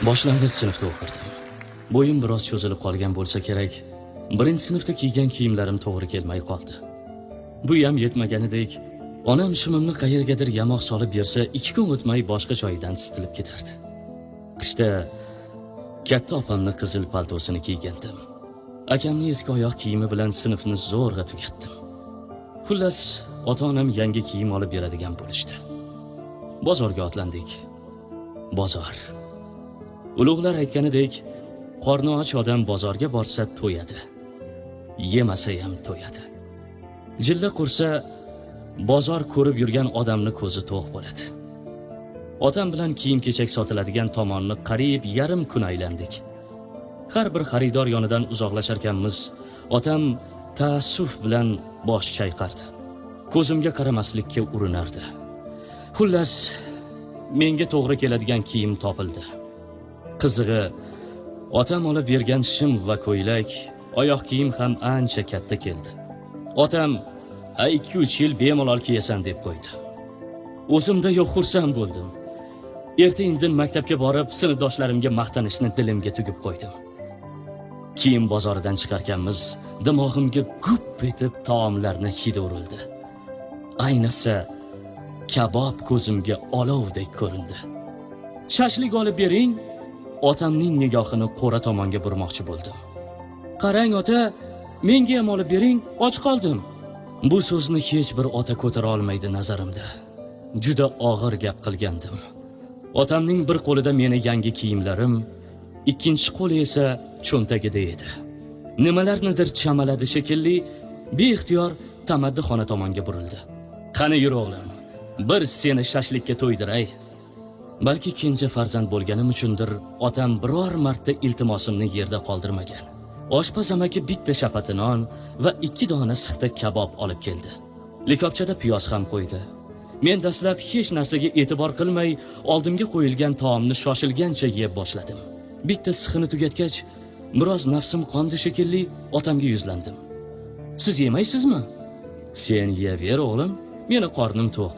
Boshlang'ich sinfda o'qirdim. Bo'yim biroz cho'zilib qolgan bo'lsa kerak, birinchi sinfda kiygan kiyimlarim to'g'ri kelmay qoldi. Bu ham yetmaganidek, onam shimimni qayergadir yamoq solib bersa, 2 kun o'tmay boshqa joydan sitilib ketardi. Qishda katta opamning qizil paltosini kiygandim. Akamning eski oyoq kiyimi bilan sinfni zo'rg'a tugatdim. Xullas, ota-onam yangi kiyim olib beradigan bo'lishdi. Bozorga otlandik. Bozor. Ulug'lar aytganidek, qorni och odam bozorga borsa to'yadi. Yemasa ham to'yadi. Jilla qursa, bozor ko'rib yurgan odamni ko'zi to'q bo'ladi. Otam bilan kiyim-kechak sotiladigan tomonni qariyb yarim kun aylandik. Har bir xaridor yonidan uzoqlasharkanmiz, otam taassuf bilan bosh chayqardi. Ko'zimga qaramaslikka urinardi. Xullas, menga to'g'ri keladigan kiyim topildi. Qizig'i, otam olib bergan shim va ko'ylak, oyoq kiyim ham ancha katta keldi. Otam, "Ay 2-3 yil bemalol kiyasan" deb qo'ydi. O'zimda yo'q xursand bo'ldim. Erta-indin maktabga borib, sinfdoshlarimga maqtanishni dilimga tugib qo'ydim. Kiyim bozoridan chiqarkanmiz, dimog'imga gup etib taomlarni hidi urildi. Ayniqsa, kabob ko'zimga olovdek ko'rindi. "Shashlik olib bering." Otamning nigohini qo'ra tomonga burmoqchi bo'ldim. "Qarang ota, menga ham olib bering, och qoldim." Bu so'zni hech bir ota ko'tara olmaydi nazarimda. Juda og'ir gap qilgandim. Otamning bir qo'lida meni yangi kiyimlarim, ikkinchi qo'li esa cho'ntagida edi. Nimalarnidir chamaladi shekilli, beixtiyor tamaddixona tomonga burildi. "Qani yur o'g'lim, bir seni shashlikka to'ydiray." Balki kenja farzand bo'lganim uchundir, otam biror marta iltimosimni yerda qoldirmagan. Oshpaz amaki bitta shapati non va 2 dona sixta kabob olib keldi. Likopchada piyoz ham qo'ydi. Men dastlab hech narsaga e'tibor qilmay, oldimga qo'yilgan taomni shoshilgancha yeb boshladim. Bitta sixini tugatgach, biroz nafsim qondi shekilli, otamga yuzlandim. "Siz yemaysizmi?" "Sen yeyaver o'g'lim, meni qornim to'q."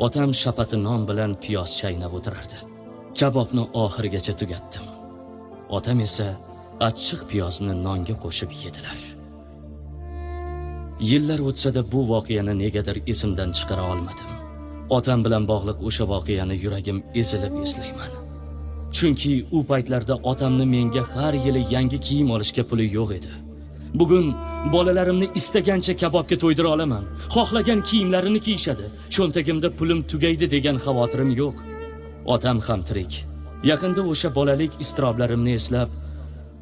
Otam shapati non bilan piyoz chaynab o'tirardi. Kabobni oxirigacha tugatdim. Otam esa achchiq piyozni nonga qo'shib yedilar. Yillar o'tsa-da bu voqeani negadir esimdan chiqara olmadim. Otam bilan bog'liq o'sha voqeani yuragim ezilib eslayman. Chunki u paytlarda otamni menga har yili yangi kiyim olishga puli yo'q edi. Bugun bolalarimni istagancha kabobga to'ydira olaman. Xohlagan kiyimlarini kiyishadi. Cho'ntagimda pulim tugaydi degan xavotirim yo'q. Otam ham tirik. Yaqinda o'sha bolalik iztiroblarimni eslab,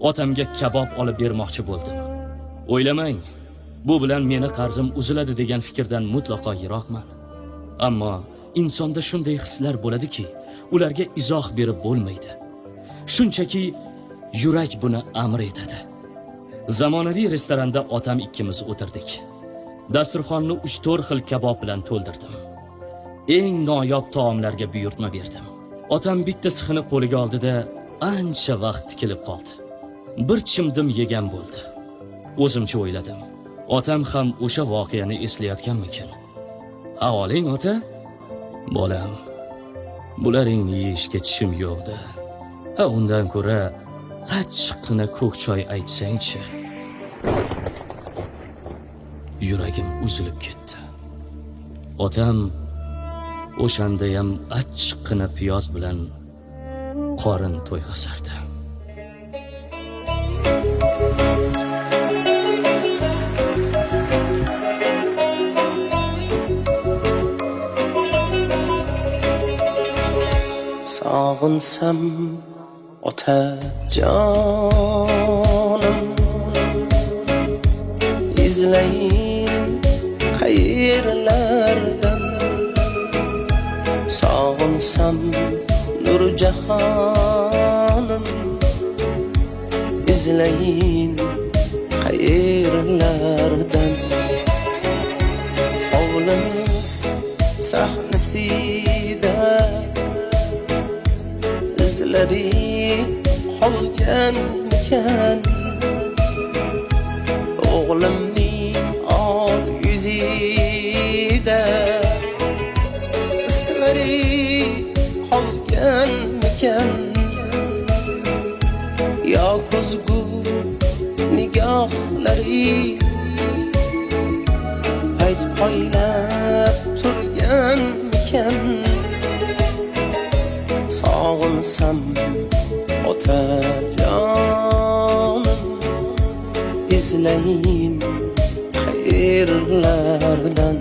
otamga kabob olib bermoqchi bo'ldim. O'ylamang, bu bilan meni qarzim uziladi degan fikrdan mutlaqo yiroqman. Ammo insonda shunday hislar bo'ladiki, ularga izoh berib bo'lmaydi. Shunchaki yurak buni amr etadi. Zamonaviy restoranda otam ikkimiz o'tirdik. Dasturxonni 3-4 xil kabob bilan to'ldirdim. Eng noyob taomlarga buyurtma berdim. Otam bitta sixini qo'liga oldida ancha vaqt tikilib qoldi. Bir chimdim yegan bo'ldi. O'zimcha o'yladim. Otam ham o'sha voqeani eslayotganmikin? "Avoling ota?" "Bolam, bularingni yeyishga tishim yo'qda. Undan ko'ra achchiqqina ko'k choy aytsang-chi." Yuragim uzilib ketdi. Otam o'shanda ham achchiqqina piyoz bilan qorin to'yg'azardi. Sog'insam otajonim, izlayin qayerlardan. Sog'insam Nurjahonim, izlayin qayerlardan. Hovlimiz sahnasida izlari qolganmikan, o'g'limning ol yuzida izlari qolganmikan. sog'insam otajonim, izlayin qayerlardan.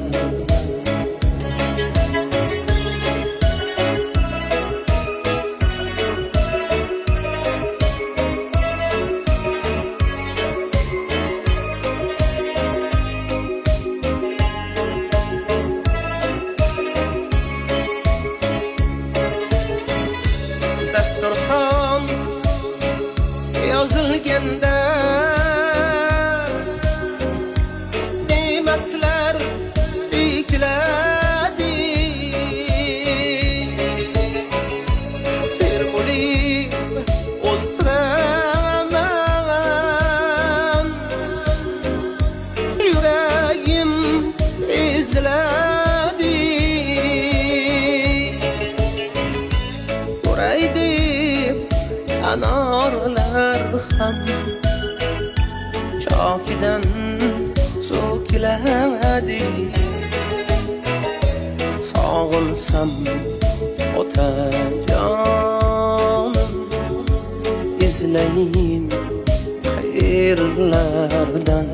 Dasturxon yozilganda ne'matlar ekladi, termulib o'tiraman, yuragim eziladi. Ko'ray deb anorlar ham chokidan so'kiladi. Sog'insam otajonim, izlayin qayerlardan.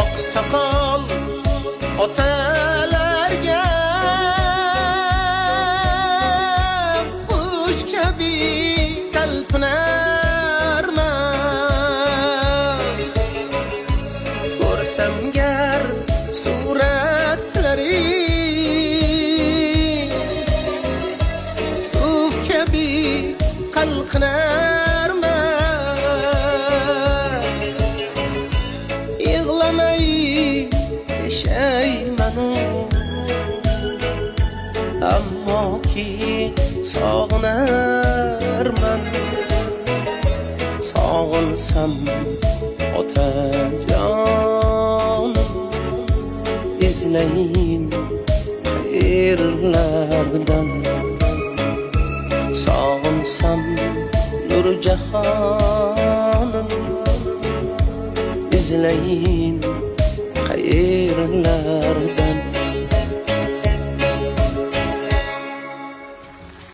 Oqsoqol otalarga qush kabi talpinarman. Ko'rsam gar suratlari, suf kabi qalqinarman. Yig'lamay yashaymanu, ammo ki sog'inarman. Sog'insam otajonim, izlayin qayerlardan. Sog'insam Nurjahonim, izlayin qayerlardan.